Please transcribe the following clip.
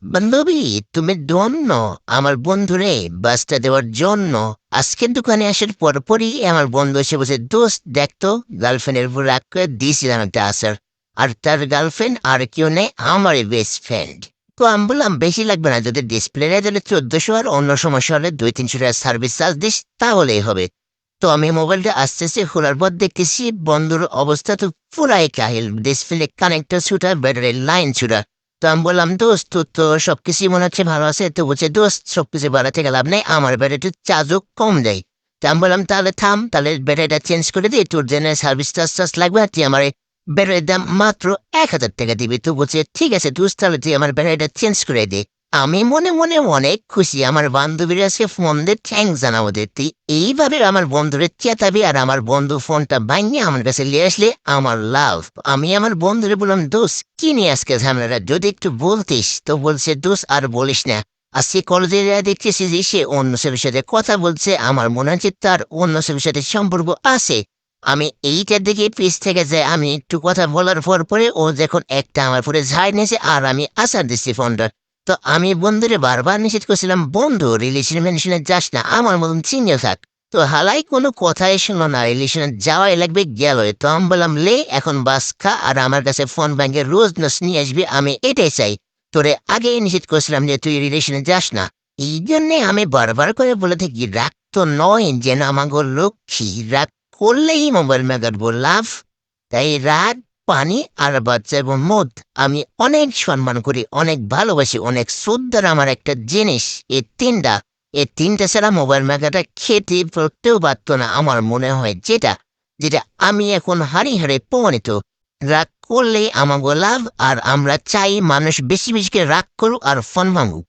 বান্ধবী, তুমি ধন্য। আমার বন্ধুরে বাসটা দেওয়ার জন্য আজকের দোকানে আসার পরপরই আমার বন্ধু এসে বলছে, দোস্ত দেখতো গার্লফ্রেন্ডের উপর রাগ করে দিয়েছিলাম একটা আসার। আর তার গার্লফ্রেন্ড আর কেউ নেই, আমারই বেস্ট ফ্রেন্ড। তো আমি বললাম বেশি লাগবে না, যদি ডিসপ্লে যদি 1400 আর অন্য সমস্যা হলে 200-300 টাকা সার্ভিস চার্জ দিস তাহলেই হবে। তো আমি মোবাইলটা আস্তে আস্তে খোলার পর দেখতেছি বন্ধুর অবস্থা তো পুরাই কাহিল, ডিসপ্লে কানেক্টর ছুটা, ব্যাটারির লাইন ছুটা। তো আমি বললাম, দোস্ত তোর তো সবকিছুই মনে হচ্ছে ভালো আছে। তো বলছে, দোস্ত সবকিছু ভালো থেকে লাভ নেই, আমার ব্যাটারিটা চার্জও কম দেয়। তো আমি বললাম, তাহলে থাম, তাহলে ব্যাটারিটা চেঞ্জ করে দিই, তোর জন্য সার্ভিস চার্জ লাগবে, আর তুই আমার এই ব্যাটারির দাম মাত্র 1000 টাকা দিবি। তো বলছে, ঠিক আছে দোস্ত, তাহলে তুই আমার ব্যাটারিটা চেঞ্জ করে দে। আমি মনে মনে অনেক খুশি, আমার বান্ধবীরা আজকে ফোন দিয়ে থ্যাংক জানাবো দে। তুই এইভাবে আমার বন্ধুরে চেতাবি, আর আমার বন্ধু ফোনটা ভাঙিয়ে আমার কাছে নিয়ে আসলে আমার লাভ। আমি আমার বন্ধুরে বললাম, দোস্ত কি নিয়ে আজকে ঝামেলাটা যদি একটু বলতিস। তো বলছে, দোস্ত আর বলিস না, আজকে কলেজে দেখতেছি যে সে অন্য ছেলের সাথে কথা বলছে, আমার মনে হচ্ছে তার অন্য ছেলের সাথে সম্পর্ক আছে। আমি এইটার দিকে পিছ থেকে যাই, আমি একটু কথা বলার পরে ও যখন একটা আমার পরে ঝাড় নিয়েছে আর আমি আসার দিচ্ছি ফোনটা। তো আমি বন্ধুরে বারবার নিষেধ করছিলাম, বন্ধু রিলেশনে যাস না, আমার মতন চিনিয়ে থাক। তো হালাই কোনো কথাই শুনলো না, রিলেশনে যাওয়াই লাগবে, গেল। তো আমি বললাম, লে এখন বাস খা, আর আমার কাছে ফোন ব্যাংকে রোজ নোস নিয়ে আসবি, আমি এটাই চাই। তোরে আগেই নিষেধ করছিলাম যে তুই রিলেশনে যাস না। এই জন্যে আমি বারবার করে বলে থাকি, রাগ তো নয় যেন আমাকে লক্ষ্মী, রাগ করলেই মোবাইল মেগার লাভ। তাই রাগ, পানি আর বাচ্চা এবং মদ আমি অনেক সম্মান করি, অনেক ভালোবাসি, অনেক শ্রদ্ধার আমার একটা জিনিস। এই তিনটা ছাড়া মোবাইল মেগাটা খেতে পড়তেও পারত না আমার মনে হয়, যেটা যেটা আমি এখন হারি হারে প্রমাণিত। রাগ করলেই আমাগো লাভ, আর আমরা চাই মানুষ বেশি বেশি করে রাগ করুক আর ফোন ভাঙুক।